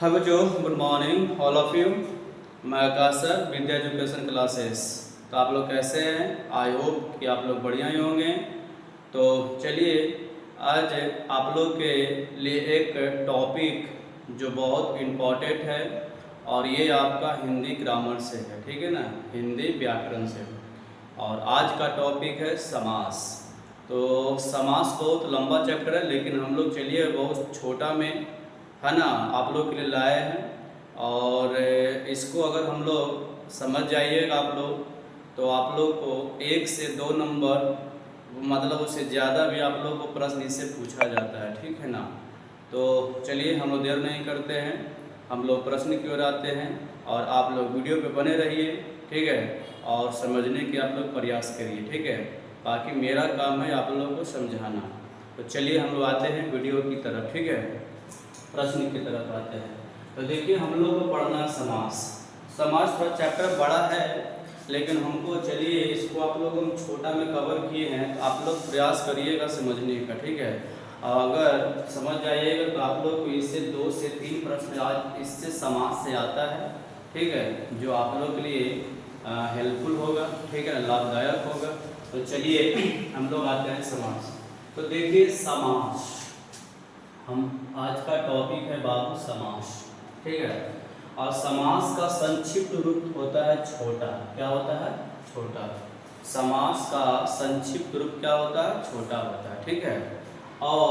हाय बच्चों, good morning all of you. मैं आकाश sir, विद्या education classes. तो आप लोग कैसे हैं? आई होप कि आप लोग बढ़िया ही होंगे। तो चलिए आज आप लोग के लिए एक टॉपिक जो बहुत इम्पोर्टेंट है और ये आपका हिंदी ग्रामर से है, ठीक है ना, हिंदी व्याकरण से। और आज का टॉपिक है समास। तो समास बहुत लंबा चैप्टर है, लेकिन हम लोग चलिए बहुत छोटा में, है ना, आप लोग के लिए लाए हैं। और इसको अगर हम लोग समझ जाइएगा आप लोग, तो आप लोग को 1 से 2 नंबर, मतलब उससे ज़्यादा भी आप लोग को प्रश्न इससे पूछा जाता है, ठीक है ना। तो चलिए हम लोग देर नहीं करते हैं, हम लोग प्रश्न की ओर आते हैं। और आप लोग वीडियो पे बने रहिए, ठीक है, और समझने की आप लोग प्रयास करिए, ठीक है। बाकी मेरा काम है आप लोगों को समझाना। तो चलिए हम लोग आते हैं वीडियो की तरफ, ठीक है, प्रश्न की तरफ आते हैं। तो देखिए हम लोग को पढ़ना समास। समास थोड़ा चैप्टर बड़ा है, लेकिन हमको चलिए इसको आप लोग हम छोटा में कवर किए हैं, तो आप लोग प्रयास करिएगा समझने का, ठीक है। अगर समझ जाइएगा तो आप लोग को इससे 2 से 3 प्रश्न आज इससे समास से आता है, ठीक है, जो आप लोग के लिए हेल्पफुल होगा, ठीक है, लाभदायक होगा। तो चलिए हम लोग आते हैं समास। तो देखिए समास, हम आज का टॉपिक है बाबू समास, ठीक है। और समास का संक्षिप्त रूप होता है छोटा। क्या होता है? छोटा। समास का संक्षिप्त रूप क्या होता है? छोटा होता है, ठीक है। और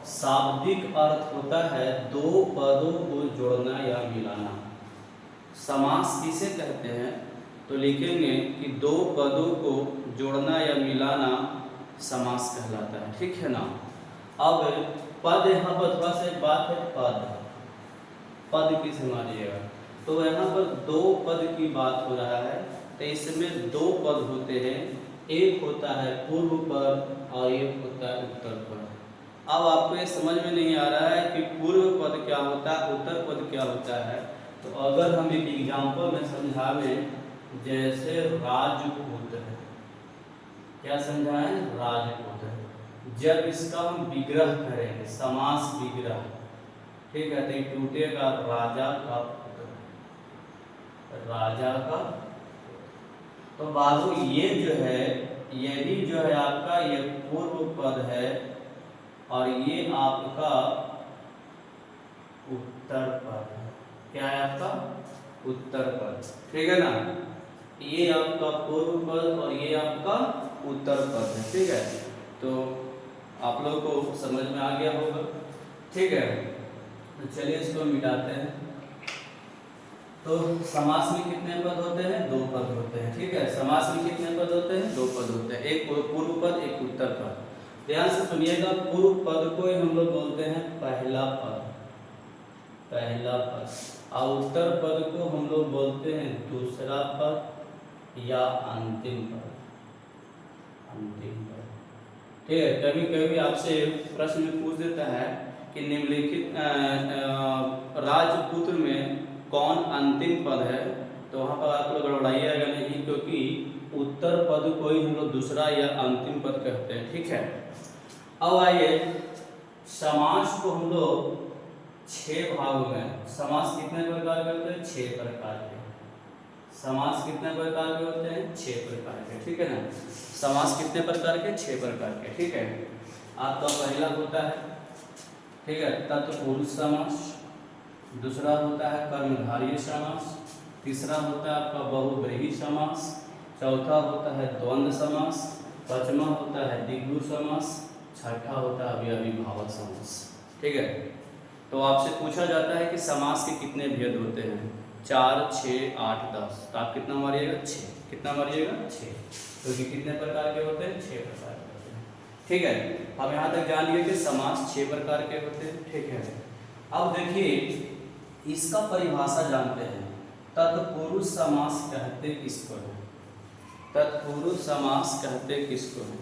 शाब्दिक अर्थ होता है 2 पदों को जोड़ना या मिलाना। समास किसे कहते हैं? तो लिखेंगे कि 2 पदों को जोड़ना या मिलाना समास कहलाता है, ठीक है ना। अब पद, यहाँ पर थोड़ा सा एक बात है, पद पद की समझिएगा। तो यहाँ पर 2 पद की बात हो रहा है, तो इसमें 2 पद होते हैं। एक होता है पूर्व पद और एक होता है उत्तर पद। अब आपको ये समझ में नहीं आ रहा है कि पूर्व पद क्या होता है, उत्तर पद क्या होता है। तो अगर हम एक एग्जाम्पल में समझावें, जैसे राजपूत है, क्या समझाएं? राजपूत है। जब इसका हम विग्रह करेंगे, समास विग्रह, ठीक है, तो ये टूटेगा राजा का पुत्र, राजा का। तो बाबू ये जो है, यही जो है आपका ये पूर्व पद है और ये आपका उत्तर पद है। क्या है आपका? उत्तर पद, ठीक है ना। ये आपका पूर्व पद और ये आपका उत्तर पद है, ठीक है। तो आप लोगों को समझ में आ गया होगा, ठीक है। तो चलिए इसको मिटाते हैं। तो समास में कितने पद होते हैं? 2 पद होते हैं, ठीक है। समास में कितने पद होते हैं? 2 पद होते हैं, एक पूर्व पद, एक उत्तर पद। ध्यान से सुनिएगा, पूर्व पद को ही हम लोग बोलते हैं पहला पद, पहला पद। और उत्तर पद को हम लोग बोलते हैं दूसरा पद या अंतिम पद, अंतिम पद, ठीक है। कभी कभी आपसे प्रश्न में पूछ देता है कि निम्नलिखित राजपुत्र में कौन अंतिम पद है, तो वहाँ पर आप लोग गड़बड़ाइएगा नहीं, क्योंकि उत्तर पद को ही हम लोग दूसरा या अंतिम पद कहते हैं, ठीक है। अब आइए, समास को हम लोग 6 भागों में, समास कितने प्रकार के होते हैं? 6 प्रकार के। समास कितने प्रकार के होते हैं? 6 प्रकार के, ठीक है ना। समास कितने प्रकार के? 6 प्रकार के, ठीक है। आपका पहला होता है, ठीक है, तत्पुरुष समास। दूसरा होता है कर्मधारय समास। तीसरा होता है आपका बहुव्रीहि समास। चौथा होता है द्वंद्व समास। पांचवा होता है द्विगु समास। छठा होता है अव्ययीभावक समास, ठीक है। तो आपसे पूछा जाता है कि समास के कितने भेद होते हैं? 4, 6, 8, 10। तो आप कितना मारिएगा? 6। कितना मारिएगा? 6। क्योंकि कितने प्रकार के होते हैं? 6 प्रकार के होते हैं, ठीक है। अब यहाँ तक जान लिए कि समास 6 प्रकार के होते हैं, ठीक है। अब देखिए इसका परिभाषा जानते हैं। तत्पुरुष समास कहते किसको है? तत्पुरुष समास कहते किसको है?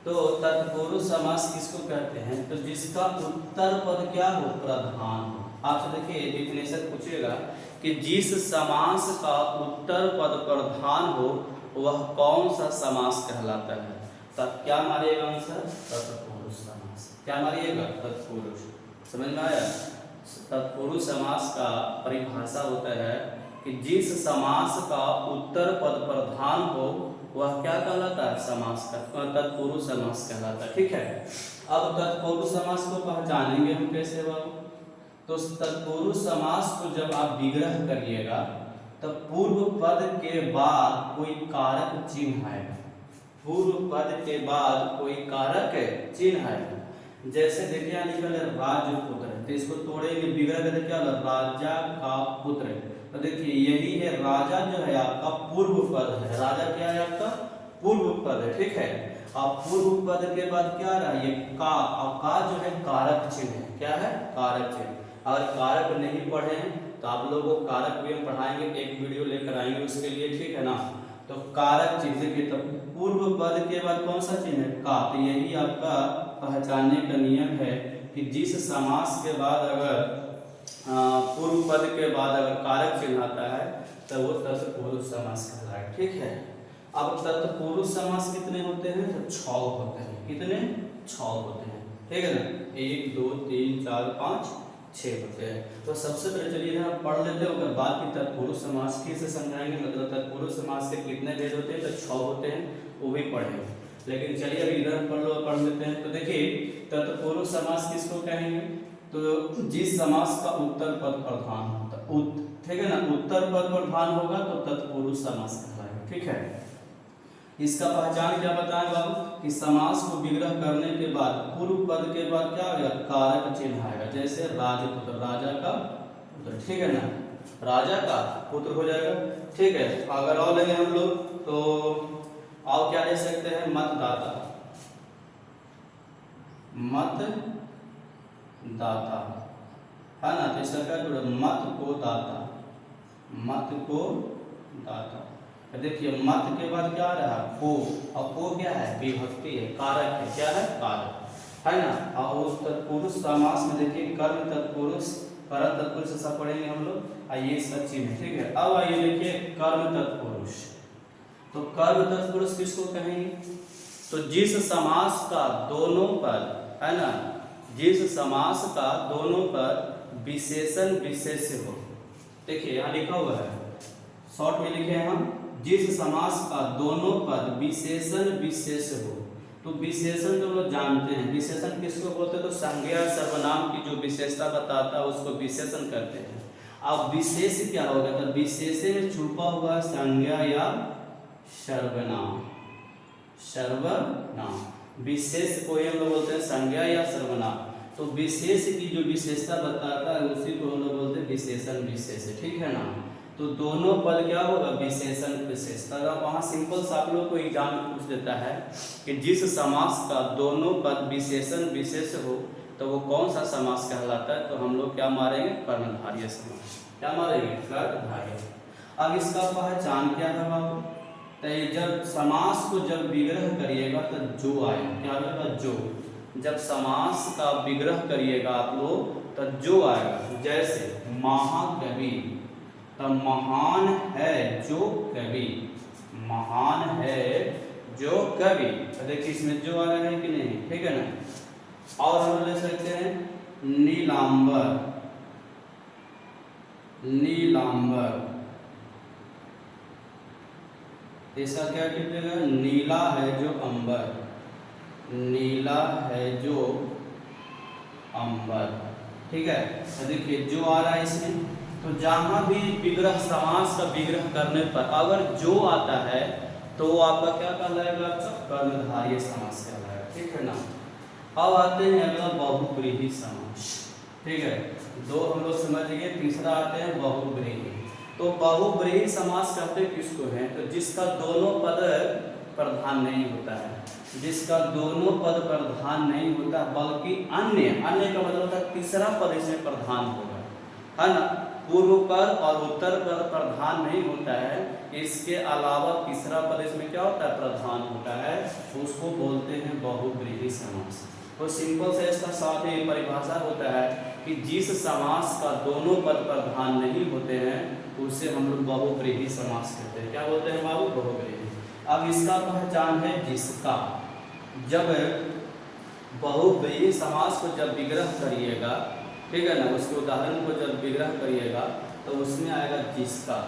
तो तत्पुरुष समास किसको कहते हैं? तो जिसका उत्तर पद क्या हो? प्रधान हो। आपसे देखिए डिफिनेशन पूछेगा कि जिस समास का उत्तर पद प्रधान हो वह कौन सा समास कहलाता है? तब क्या मारिएगा आंसर? तत्पुरुष समास। क्या मारिएगा? तत्पुरुष। समझ में आया? तत्पुरुष समास का परिभाषा होता है कि जिस समास का उत्तर पद प्रधान हो वह क्या कहलाता है, समास का तत्पुरुष समास कहलाता है। ठीक है, अब तत्पुरुष समास को पहचानेंगे हम कैसे बाबू। तो तत्पुरुष समास को जब आप विग्रह करिएगा तब पूर्व पद के बाद कोई कारक चिन्ह आएगा, पूर्व पद के बाद कोई कारक चिन्ह आएगा। जैसे देखिए यहाँ लिखा है राजपुत्र, तो इसको तोड़ेंगे विग्रह करके क्या होगा, राजा का पुत्र। तो देखिए यही है, राजा जो है आपका पूर्व पद है, राजा क्या है आपका पूर्व पद है। ठीक है, अब पूर्व पद के बाद क्या रहा, ये का, और का जो है कारक चिन्ह है, क्या है कारक चिन्ह। अगर कारक नहीं पढ़े तो आप लोगों को कारक भी हम पढ़ाएंगे, एक वीडियो लेकर आएंगे उसके लिए। ठीक है ना, तो कारक चिन्ह के तब पूर्व पद के बाद कौन सा चिन्ह है, का। तो यही आपका पहचानने का नियम है कि जिस समास के बाद अगर पूर्व पद के बाद अगर कारक चिन्ह आता है तो वो तत्पुरुष समास कहलाएगा। ठीक है, अब तत्पुरुष समास कितने होते हैं, तो 6 होते हैं। कितने, 6 होते हैं। ठीक है ना, 1 2 3 4 5 6 होते हैं। तो सबसे पहले चलिए हम पढ़ लेते हैं, अगर बात की तत्पुरुष समास की से समझाएंगे, मतलब तत्पुरुष समास के कितने भेद होते हैं, तो 6 होते हैं, वो भी पढ़ेंगे। लेकिन चलिए अभी इधर पढ़ लेते हैं। तो देखिए तत्पुरुष समास किसको कहेंगे, तो जिस समास का उत्तर पद प्रधान होता, ठीक है ना, उत्तर पद प्रधान होगा तो तत्पुरुष समास कहलाएगा। ठीक है, इसका पहचान क्या बताएं बाबू, कि समास को विग्रह करने के बाद पूर्व पद के बाद क्या आएगा, कारक चिन्ह आएगा। जैसे राजपुत्र, राजा का पुत्र। ठीक है ना, राजा का पुत्र हो जाएगा। ठीक है, अगर और लेंगे हम लोग तो और क्या ले सकते हैं, मतदाता, मतदाता है ना, तो इसका क्या जुड़ा, मत को दाता, मत को दाता। देखिए मत के बाद क्या रहा, को, और को क्या है, विभक्ति है, कारक है, क्या है कारक है ना। और तत्पुरुष समास में देखिए कर्म तत्पुरुष, कर्म तत्पुरुष ऐसा पढ़ेंगे हम लोग, आइए इसका चिन्ह। ठीक है, अब आइए देखिए कर्म तत्पुरुष। तो कर्म तत्पुरुष किसको कहेंगे, तो जिस समास का दोनों पद है ना, जिस समास का दोनों पद विशेषण विशेष्य हो। देखिए यहाँ लिखा हुआ है, शॉर्ट में लिखे हैं हम, जिस समास का दोनों पद विशेषण विशेष्य हो। तो विशेषण जो लोग जानते हैं, विशेषण किसको बोलते हैं, तो संज्ञा सर्वनाम की जो विशेषता बताता है उसको विशेषण कहते हैं। अब विशेष क्या होगा, तो विशेष में छुपा हुआ संज्ञा या सर्वनाम, सर्वनाम। विशेष को हम लोग बोलते हैं संज्ञा या सर्वनाम। तो विशेष की जो विशेषता बताता है उसी को हम लोग बोलते हैं विशेषण विशेष। ठीक है ना, तो दोनों पद क्या होगा, विशेषण विशेषता। वहाँ सिंपल से आप लोग को एग्जाम में पूछ देता है कि जिस समास का दोनों पद विशेषण विशेष हो तो वो कौन सा समास कहलाता है, तो हम लोग क्या मारेंगे, कर्णधारय समास। क्या मारेंगे, कर्णधारय। अब इसका पहचान क्या है बाबू, तो जब समास को जब विग्रह करिएगा तो जो आए, क्या आएगा, जो। जब समास का विग्रह करिएगा आप लोग तो जो आएगा। जैसे महाकवि, तो महान है जो कवि, महान है जो कवि। तो देखिए इसमें जो आ रहा है कि नहीं, ठीक है ना। और हम ले सकते हैं नीलांबर, नीलांबर, इसका क्या टिकेगा, नीला है जो अंबर, नीला है जो अंबर। ठीक है, तो देखिए जो आ रहा है इसमें, तो जहाँ भी विग्रह समास का विग्रह करने पर अगर जो आता है तो वो आपका क्या कहलाएगा, आपका कर्णधारय समास कहलाएगा। ठीक है ना। अब आते हैं अगला बहुब्रीहि समास। ठीक है, दो हम लोग समझ गए, तीसरा आते हैं बहुब्रीहि। तो बहुब्रीहि समास कहते किसको हैं, तो जिसका दोनों पद प्रधान नहीं होता है, जिसका दोनों पद प्रधान नहीं होता बल्कि अन्य, अन्य का मतलब है तीसरा पद इसमें प्रधान होगा, है ना। पूर्व पद और उत्तर पद प्रधान नहीं होता है, इसके अलावा तीसरा पद इसमें क्या होता है, प्रधान होता है, उसको बोलते हैं बहुब्रीहि समास। तो सिंपल से इसका साथ ही परिभाषा होता है कि जिस समास का दोनों पद प्रधान नहीं होते हैं उसे हम लोग बहुब्रीहि समास कहते हैं। क्या बोलते हैं बाबू, बहुब्रीहि। अब इसका पहचान है जिसका, जब बहुब्रीहि समास को जब विग्रह करिएगा ठीक है ना। उसके उदाहरण को जब विग्रह करिएगा तो उसमें आएगा जिसका,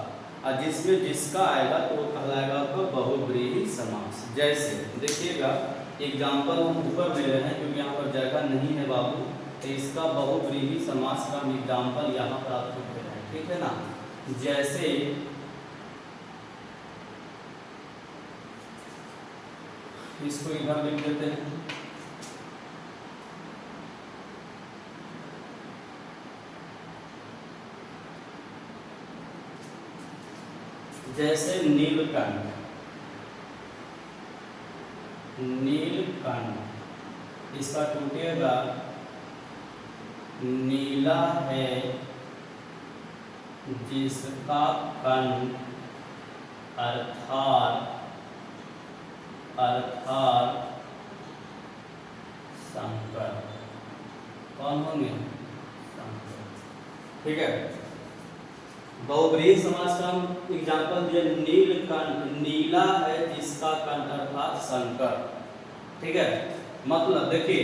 और जिसमें जिसका आएगा तो वो कहलाएगा आपका बहुव्रीहि समास। जैसे देखिएगा एग्जाम्पल हम ऊपर ले रहे हैं क्योंकि यहाँ पर जगह नहीं है बाबू, तो इसका बहुव्रीहि समास का हम एग्जाम्पल यहाँ पर आपको दे रहे हैं, ठीक है ना। जैसे इसको इधर लिख देते हैं, जैसे नीलकंठ, नीलकंठ इसका टूटेगा नीला है जिसका कंठ अर्थात शंकर। कौन होंगे? शंकर, ठीक है। बहुव्रीहि समास का हम एग्जाम्पल दिया, नीलकंठ, नीला है जिसका कंठ अर्थात शंकर, ठीक है। मतलब देखिए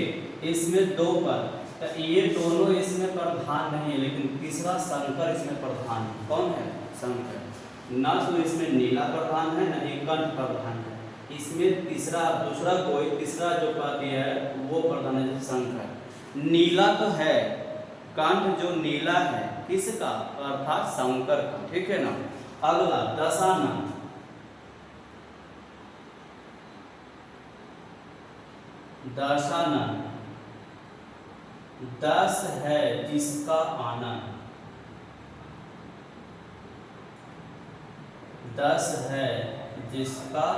इसमें दो पद, तो ये दोनों इसमें प्रधान नहीं है, लेकिन तीसरा शंकर इसमें प्रधान है। कौन है? शंकर। ना तो इसमें नीला प्रधान है, ना ही कंठ प्रधान है, इसमें तीसरा दूसरा कोई तीसरा जो पद है वो प्रधान है, जैसे शंकर। नीला तो है, कंठ जो नीला है किसका? अर्थात शंकर का, ठीक है ना। अगला दशानन, दशानन, दस है जिसका आनंद, दस है जिसका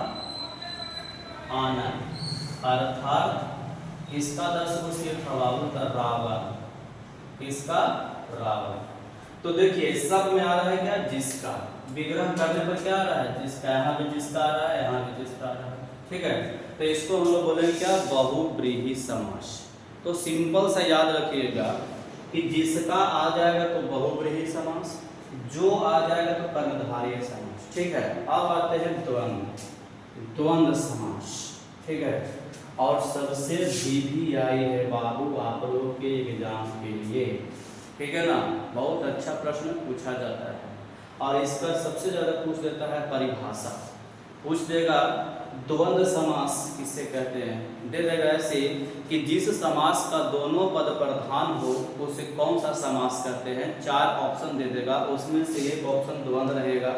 आनंद अर्थात इसका दस को सिर्फ रावण, किसका? रावण। तो देखिए सब में आ रहा है क्या? जिसका। विग्रह करने पर क्या आ रहा है? जिसका। यहाँ पे जिसका आ रहा है, यहाँ पे जिसका आ रहा है, ठीक है। तो इसको हम लोग बोलेंगे क्या? बहुव्रीहि समास। तो सिंपल सा याद रखिएगा कि जिसका आ जाएगा तो बहुव्रीहि समास, जो आ जाएगा तो कर्णधारय समास, ठीक है। अब आते हैं द्वंद्व, द्वंद्व समास, ठीक है। और सबसे भी आई है बाबू आप लोगों के एग्जाम के लिए, ठीक है ना। बहुत अच्छा प्रश्न पूछा जाता है और इसका सबसे ज्यादा पूछ देता है परिभाषा, पूछ देगा द्वंद्व समास किससे कहते हैं, दे देगा ऐसे कि जिस समास का दोनों पद प्रधान हो उसे कौन सा समास कहते हैं। चार ऑप्शन दे देगा, उसमें से एक ऑप्शन द्वंद्व रहेगा,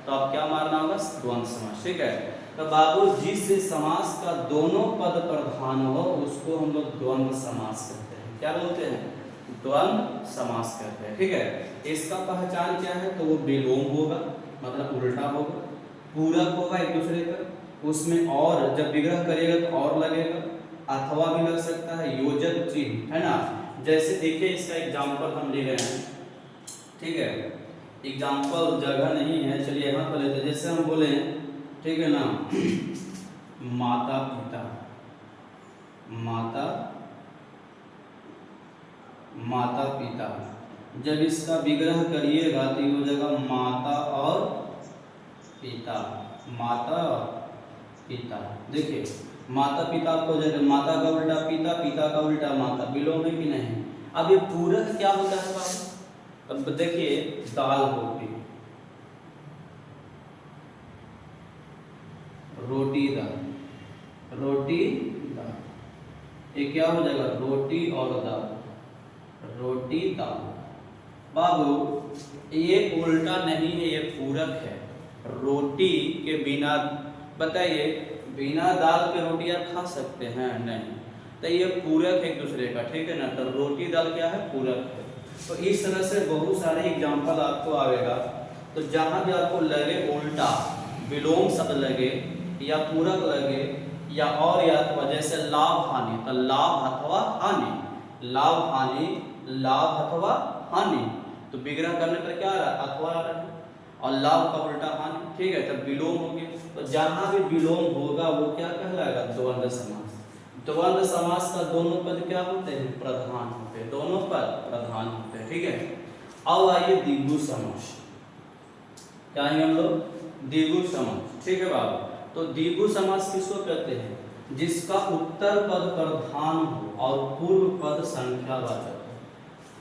तो आप क्या मारना होगा? द्वंद्व समास, ठीक है। तो बाबू जिस समास का दोनों पद प्रधान हो उसको हम लोग द्वंद्व समास कहते हैं। क्या बोलते हैं? द्वंद्व समास कहते हैं, ठीक है। इसका पहचान क्या है? तो वो विलोम होगा, मतलब उल्टा होगा, पूरक होगा एक दूसरे का, उसमें और जब विग्रह करेगा तो और लगेगा, अथवा भी लग सकता है, योजक चिन्ह, है ना। जैसे देखिए इसका एग्जाम्पल हम ले रहे हैं, ठीक है। एग्जाम्पल जगह नहीं है, चलिए यहाँ पर लेते हैं। जैसे हम बोले, ठीक है ना, माता पिता, माता पिता, जब इसका विग्रह करिएगा तो ये हो जाएगा माता और पिता, माता और पिता। देखिए माता पिता आपको जगह माता का उल्टा पिता, पिता का उल्टा माता, विलोम है कि नहीं। अब ये पूरक क्या होता है बाबू? अब देखिए दाल रोटी, रोटी दाल, रोटी दाल, ये क्या हो जाएगा? रोटी और दाल, रोटी दाल। बाबू ये उल्टा नहीं है, ये पूरक है। रोटी के बिना, बताइए, बिना दाल के रोटी आप खा सकते हैं? नहीं। तो ये पूरक है एक दूसरे का, ठीक है ना। तो रोटी दाल क्या है? पूरक है। तो इस तरह से बहुत सारे एग्जाम्पल आपको आएगा। तो जहाँ भी आपको लगे उल्टा, विलोम शब्द लगे या पूरक लगे या और या अथवा, जैसे लाभ हानि, तो लाभ अथवा हानि, लाभ हानि, लाभ अथवा हानि, तो विग्रह करने पर क्या आ रहा है? अथवा आ रहा है, और लाभ का उल्टा हानि, ठीक है। तब विलोम हो गया। तो जहाँ भी विलोम होगा वो क्या कहलाएगा? द्वंद्व समास। द्वंद्व समास का दोनों पद क्या होते हैं? प्रधान होते हैं, दोनों पद प्रधान होते हैं, ठीक है। अब आइए द्विगु समास, क्या है हम लोग? द्विगु समास, ठीक है बाबू। तो द्विगु समास किसको कहते हैं? जिसका उत्तर पद प्रधान हो और पूर्व पद संख्यावाचक हो।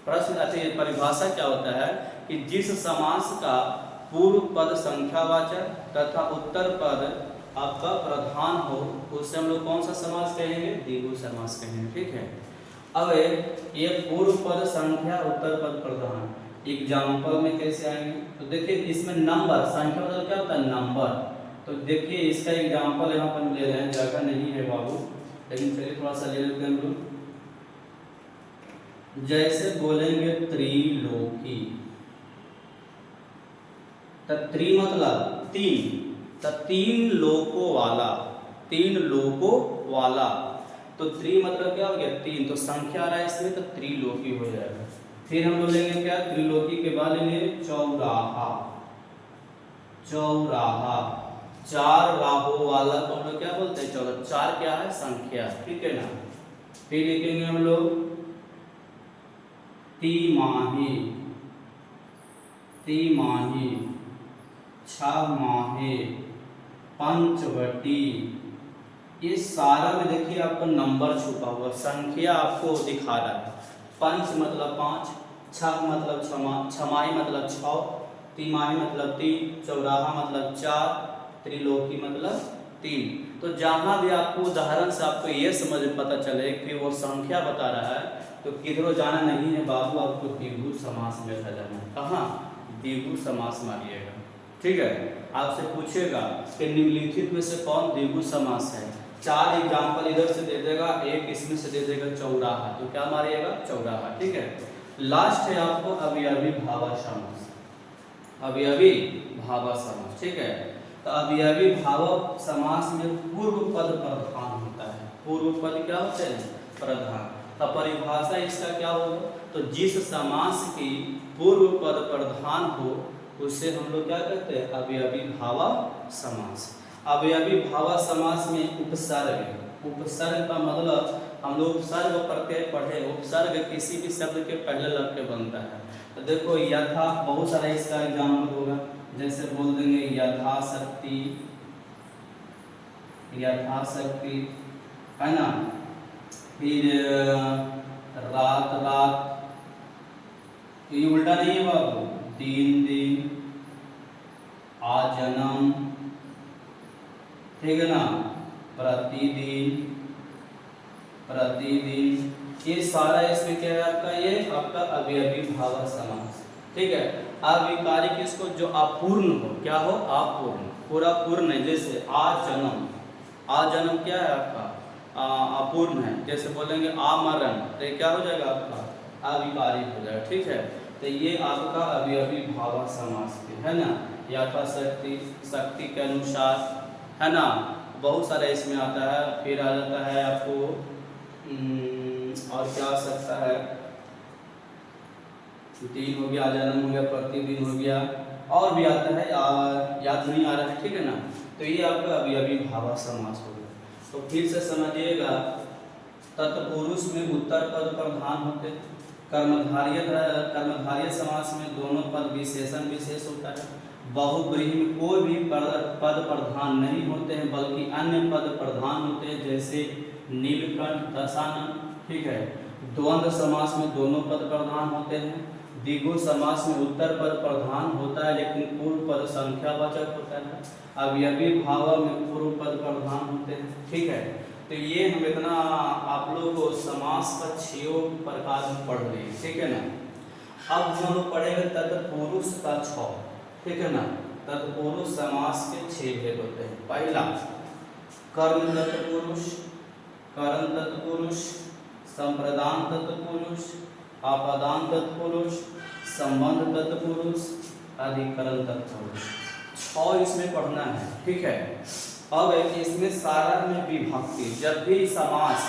प्रश्न परिभाषा क्या होता है कि जिस समास का पूर्व पद संख्यावाचक तथा उत्तर पद आपका प्रधान हो उससे हम लोग कौन सा समास कहेंगे? द्विगु समास कहेंगे। ठीक है। अब ये पूर्व पद संख्या उत्तर पद प्रधान एग्जाम्पल में कैसे आएंगे? तो देखिए इसमें नंबर, संख्या मतलब क्या होता है? नंबर। तो देखिए इसका एग्जाम्पल यहाँ पर ले रहे हैं, जगह नहीं है बाबू, लेकिन चलिए थोड़ा सा ले लेते हैं हम लोग। जैसे बोलेंगे त्रिलोकी, त्रि मतलब तीन, तीन लोकों वाला, तीन लोकों वाला। तो त्रि मतलब क्या हो गया? तीन, तो संख्या आ रहा है इसमें, तो त्रिलोकी हो जाएगा। फिर हम लोग लेंगे क्या? त्रिलोकी के बाद लेंगे चौराहा, चौराहा, चार राहों वाला तो हम लोग क्या बोलते हैं? चौराहा। चार क्या है? संख्या। ठीक है ना। फिर लिखेंगे हम लोग तिमाही, तिमाही, छमाही, पंचवटी। ये सारा में देखिए आपको नंबर छुपा हुआ, संख्या आपको दिखा रहा है। पंच मतलब पाँच, छह मतलब छमाही मतलब छः, तिमाही मतलब तीन, चौराहा मतलब चार, त्रिलोकी मतलब तीन। तो जहाँ भी आपको उदाहरण से आपको ये समझ पता चले कि वो संख्या बता रहा है, तो किधरों जाना नहीं है बाबू, आपको द्विगु समास में बैठा जाना है। कहाँ? द्विगु समास मारिएगा। ठीक है। आपसे पूछेगा कि निम्नलिखित में से कौन द्विगु समास है? चार एग्जाम्पल इधर से दे देगा, एक इसमें से दे देगा चौराहा, तो क्या मारिएगा? चौराहा। ठीक है। लास्ट है आपको अवयवी भावा समास, अवयवी भावा समास। ठीक है। तो अवयवी भावा समास में पूर्व पद प्रधान होता है। पूर्व पद क्या होते हैं? प्रधान। तो परिभाषा इसका क्या होगा? तो जिस समास की पूर्व पद प्रधान हो उससे हम लोग क्या कहते हैं? अवयवी भावा समास। अवयवी भावा समास में उपसर्ग, उपसर्ग का मतलब हम लोग उपसर्ग प्रत्यय पढ़े, उपसर्ग किसी भी शब्द के पहले लग के बनता है। तो देखो यथा, बहुत सारा इसका एग्जाम्पल होगा, जैसे बोल देंगे यथाशक्ति, यथाशक्ति, है ना। फिर रात रात, ये उल्टा नहीं है बाबू, दिन दिन, आजन्म, ठीक है ना, प्रतिदिन, प्रतिदिन। ये सारा इसमें क्या है आपका? ये आपका अवयवी भावा समास। ठीक है। अविकारी किसको? जो अपूर्ण हो। क्या हो? अपूर्ण, पूरा पूर्ण है। जैसे आजन्म, आजन्म क्या है आपका? अपूर्ण है। जैसे बोलेंगे आमरण, तो क्या हो जाएगा आपका? अविकारी हो जाएगा। ठीक है। तो ये आपका अवयवी भावा समास है ना। यथाशक्ति, शक्ति के अनुसार, है ना। बहुत सारा इसमें आता है। फिर आ जाता है आपको और क्या आ सकता है? दिन हो गया, जन्म हो गया, प्रतिदिन हो गया, और भी आता है, याद नहीं आ रहा है। ठीक है ना। तो ये आपका अवयवी भावा समास हो गया। तो फिर से समझिएगा, तत्पुरुष में उत्तर पद प्रधान होते हैं। कर्मधारय, कर्मधारय समास में दोनों पद विशेषण विशेष होता है। बहुब्रीहि में कोई भी पद प्रधान नहीं होते हैं, बल्कि अन्य पद प्रधान होते हैं, जैसे नीलकंठ, दशानन। ठीक है। द्वंद्व समास में दोनों पद प्रधान होते हैं। द्विगु समास में उत्तर पद प्रधान होता है, लेकिन पूर्व पद संख्यावाचक होता है। अवयवी भावा में पूर्व पद प्रधान होते हैं। ठीक है। तो ये हम इतना आप लोग को समास का 6 प्रकार में पढ़ रहे हैं। ठीक है ना। अब हम लोग पढ़ेंगे तत्पुरुष का 6। ठीक है ना। तत्पुरुष समास के 6 भेद होते हैं। पहला कर्म तत्पुरुष, करण तत्पुरुष, संप्रदान तत्पुरुष, आपादान तत्पुरुष, संबंध तत्पुरुष, अधिकरण तत्पुरुष। 6 इसमें पढ़ना है। ठीक है। अब इसमें सारा में विभक्ति, जब भी समास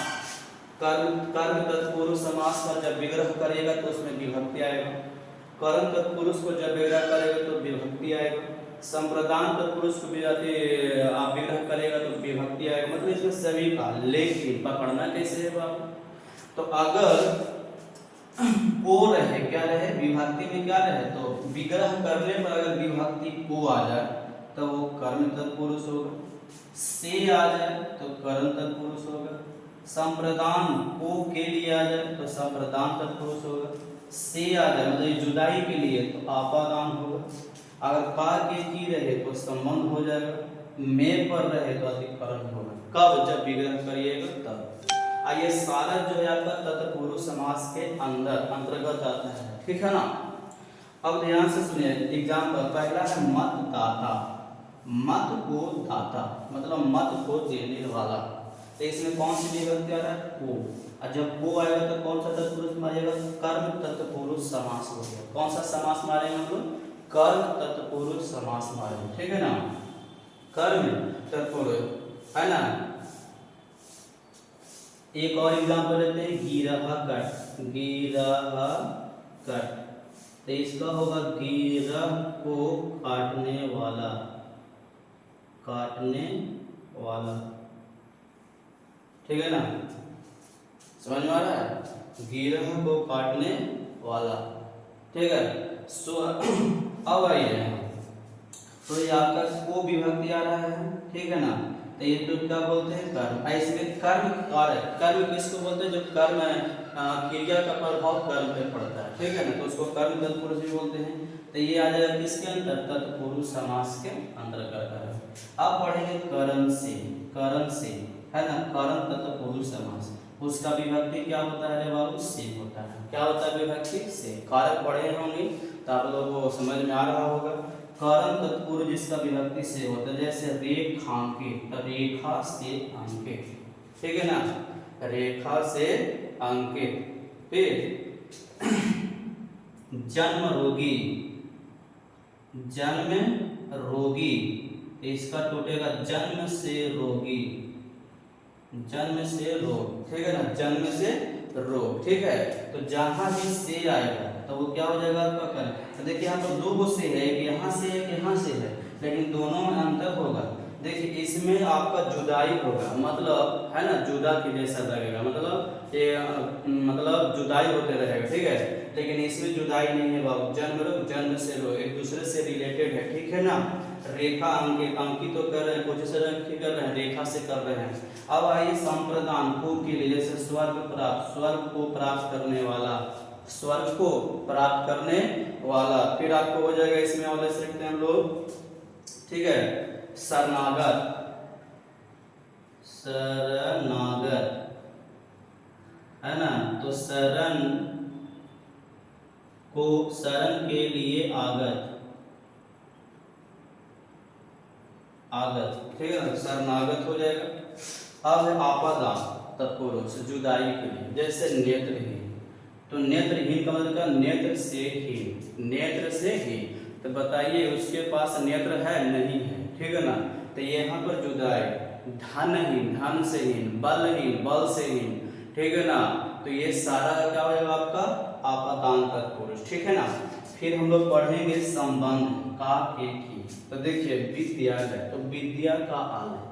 कर्म तत्पुरुष समास का जब विग्रह करेगा तो उसमें विभक्ति आएगा। करण तत्पुरुष को जब विग्रह करेगा तो विभक्ति आएगा। संप्रदान तत्पुरुष को भी आप विग्रह करेगा तो विभक्ति आएगा। मतलब इसमें सभी का, लेकिन पकड़ना कैसे है बाबू? तो अगर को रहे, क्या रहे? विभक्ति में क्या रहे? तो विग्रह करने पर अगर विभक्ति को आ जाए तो वो कर्म तत्पुरुष होगा। से आ जाए तो करण तत्पुरुष होगा। संप्रदान को के लिए आ जाए तो संप्रदान तत्पुरुष होगा। से आ जाए मतलब ये जुदाई के लिए तो आपादान होगा। अगर का के की रहे तो संबंध हो जाएगा, में पर रहे तो अधिकरण होगा। कब? जब विग्रह करिएगा तब। आइए सारा जो है आपका तत्पुरुष समास के अंतर्गत आता है, ठीक है ना। अब ध्यान से सुनिए एग्जाम्पल। पहला है मतदाता। मत को दाता मतलब मत को देने वाला। तो इसमें कौन सी विभक्ति आ रहा है? को। और जब को आएगा तो कौन सा तत्पुरुष मारेगा? कर्म तत्पुरुष समास हो गया। कौन सा समास मारेंगे हम लोग? कर्म तत्पुरुष समास मारेंगे, ठीक है ना। कर्म तत्पुरुष है ना। एक और एग्जाम्पल लेते हैं, गिरह कट। गिरह कट तो इसका होगा गिरह को काटने वाला। काटने वाला, ठीक है ना। समझ में आ रहा है? गिरह को काटने वाला, ठीक है। सो अब आइए तो ये आपका को विभक्ति आ रहा है, ठीक है ना। तो ये तो क्या बोलते हैं? कर्म। इसमें कर्म कार्य। कर्म किसको बोलते हैं? जो कर्म क्रिया का प्रभाव कर्म पे पड़ता है, ठीक है ना, तो उसको कर्म तत्पुरुष भी बोलते हैं। तो ये आ जाएगा किसके अंदर? तत्पुरुष समास के अंतर्गत है। अब पढ़ेंगे करण से। करण से है ना, करण तत्पुरुष समास। उसका विभक्ति क्या होता है बाबू? से होता है। क्या होता है विभक्ति? से। कारक पढ़े होंगे तो आप लोगों को समझ में आ रहा होगा। करण तत्पुरुष जिसका विभक्ति से होता है, जैसे रेखांकित, रेखा से अंकित, ठीक है ना, रेखा से अंकित। फिर जन्म रोगी। जन्म रोगी इसका टूटेगा जन्म से रोगी। जन्म से रोग, ठीक है ना, जन्म से रोग, ठीक है। तो जहां भी से आएगा तो वो क्या हो जाएगा आपका कर्म। तो देखिए यहाँ पर दो गो से है, एक यहाँ से है, एक यहाँ से है, लेकिन दोनों में अंतर होगा। देखिए इसमें आपका जुदाई होगा, मतलब है ना, जुदा के जैसा लगेगा, मतलब ये मतलब जुदाई होते रहेगा, ठीक है। लेकिन इसमें जुदाई नहीं है बाबू। जन्म रोग, जन्म से रोग एक दूसरे से रिलेटेड है, ठीक है ना। रेखा अंकित, अंकित तो कर रहे हैं, कुछ से कर रहे हैं, रेखा से कर रहे हैं। अब आइए संप्रदान को के लिए, जैसे स्वर्ग प्राप्त, स्वर्ग को प्राप्त करने वाला, स्वर्ग को प्राप्त करने वाला। फिर आपको हो जाएगा इसमें वाले से लिखते हैं हम लोग, ठीक है, शरणागत। शरणागत है ना, तो शरण को, शरण के लिए आगत, आगत, ठीक है ना, शरणागत हो जाएगा। अब है आपदा तत्पुरुष जुदाई के लिए, जैसे नेत्रहीन। तो नेत्रहीन का मतलब क्या? नेत्र से हीन, नेत्र से हीन। तो बताइए उसके पास नेत्र है? नहीं है, ठीक है ना। तो यहाँ पर जुदाई। धनहीन, धन से हीन, बलहीन, बल से हीन, ठीक है ना। तो ये सारा क्या हो जाएगा आपका? आपादान तत्पुरुष, ठीक है ना। फिर हम लोग पढ़ेंगे संबंध का के की। तो देखिए विद्यालय, तो विद्या का आलय।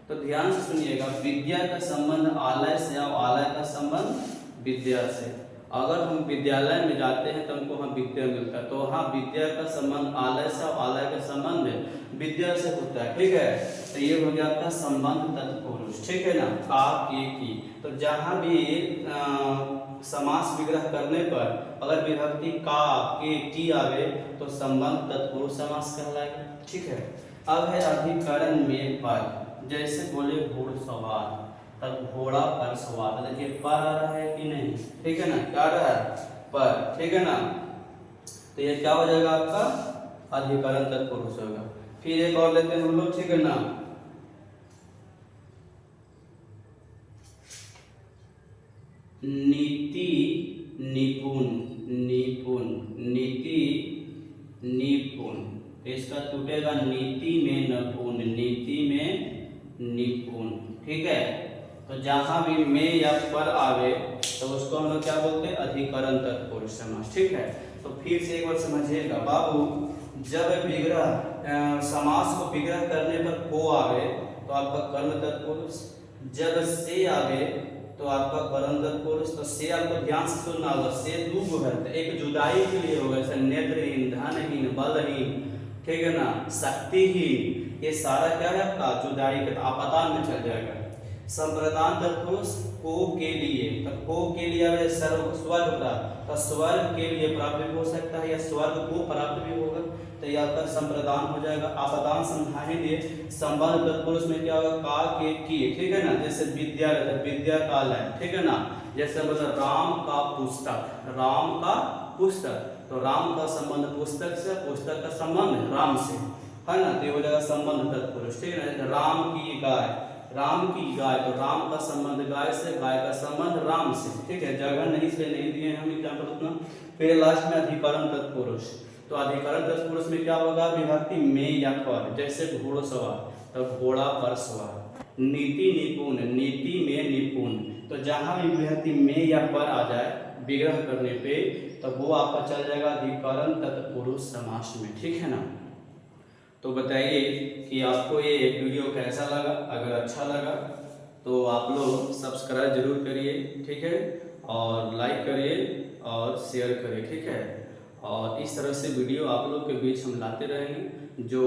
तो ध्यान से सुनिएगा, विद्या का संबंध आलय से और आलय का संबंध विद्या से। अगर हम विद्यालय में जाते हैं तो हमको वहाँ विद्या मिलता है, तो वहाँ विद्या का संबंध आलय से और आलय का संबंध विद्या से होता है, ठीक है। तो ये हो गया आपका संबंध तत्पुरुष, ठीक है ना, का के की। तो जहाँ भी समास विग्रह करने पर अगर विभक्ति का के की आवे तो संबंध तत्पुरुष समास कहलाएगा, ठीक है। अब है अधिकरण में पर, जैसे बोले घोड़सवार, तब घोड़ा पर सवार। देखिए पर आ रहा है कि नहीं, ठीक है ना, क्या आ रहा है? पर, ठीक है ना। तो ये क्या हो जाएगा आपका? अधिकरण तत्पुरुष होगा। फिर एक और लेते हैं हम लोग, ठीक है ना, नीति निपुण, निपुण, नीति निपुण। इसका टूटेगा नीति में निपुण, नीति में निपुण, ठीक है। तो जहां भी में या पर आवे तो उसको हम लोग क्या बोलते हैं? अधिकरण तत्पुरुष समास, ठीक है। तो फिर से एक बार समझिएगा बाबू, जब विग्रह समास को विग्रह करने पर को आवे तो आपका कर्म तत्पुरुष, जब से आवे तो आपका कर्म तत्पुरुष। तो से आपको ध्यान से सुनना होगा, से दो गो है, तो एक जुदाई के लिए होगा, जैसे नेत्रहीन, धनहीन, बलहीन, ठीक है ना, शक्तिहीन। ये सारा क्या है आपका? जुदाई के आपादान में चल जाएगा। संप्रदान तत्पुरुष को के लिए, तो को के लिए स्वर्ग प्राप्त, तो स्वर्ग के लिए प्राप्त भी हो सकता है या स्वर्ग को प्राप्त भी होगा, तो यह आपका संप्रदान हो जाएगा। आपदान समझाएंगे संबंध तत्पुरुष में क्या होगा, का के किए, ठीक है ना। जैसे विद्या रहता है, विद्या काल है, ठीक है ना। जैसे मतलब राम का पुस्तक, राम का पुस्तक, तो राम का संबंध पुस्तक से, पुस्तक का संबंध राम से, है ना। तो ये हो जाएगा संबंध तत्पुरुष, ठीक है ना। राम की गाय, राम की गाय, तो राम का संबंध गाय से, गाय का संबंध राम से, ठीक है। जगह नहीं इसलिए नहीं दिए हम एग्जाम्पल उतना। फिर लास्ट में अधिकरण तत्पुरुष, तो अधिकरण तत्पुरुष में क्या होगा, विभक्ति में या पर, जैसे घोड़सवार, तो घोड़ा पर सवार। नीति निपुण, नीति में निपुण, तो जहां भी विभक्ति में या पर आ जाए विग्रह करने पे, तो वो आपका चल जाएगा अधिकरण तत्पुरुष समास में, ठीक है ना। तो बताइए कि आपको ये वीडियो कैसा लगा। अगर अच्छा लगा तो आप लोग सब्सक्राइब जरूर करिए, ठीक है, और लाइक करिए और शेयर करिए, ठीक है। और इस तरह से वीडियो आप लोग के बीच हम लाते रहेंगे। जो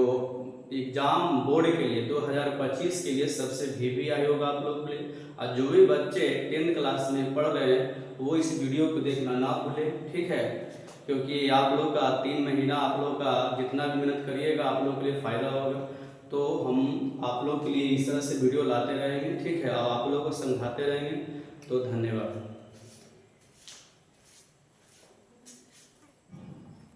एग्जाम बोर्ड के लिए 2025 के लिए सबसे VVI होगा आप लोग के लिए, और जो भी बच्चे 10th क्लास में पढ़ रहे हैं वो इस वीडियो को देखना ना भूलें, ठीक है। क्योंकि आप लोग का 3 महीना आप लोग का जितना भी मेहनत करिएगा आप लोग के लिए फ़ायदा होगा। तो हम आप लोग के लिए इस तरह से वीडियो लाते रहेंगे, ठीक है, और आप लोग को समझाते रहेंगे। तो धन्यवाद।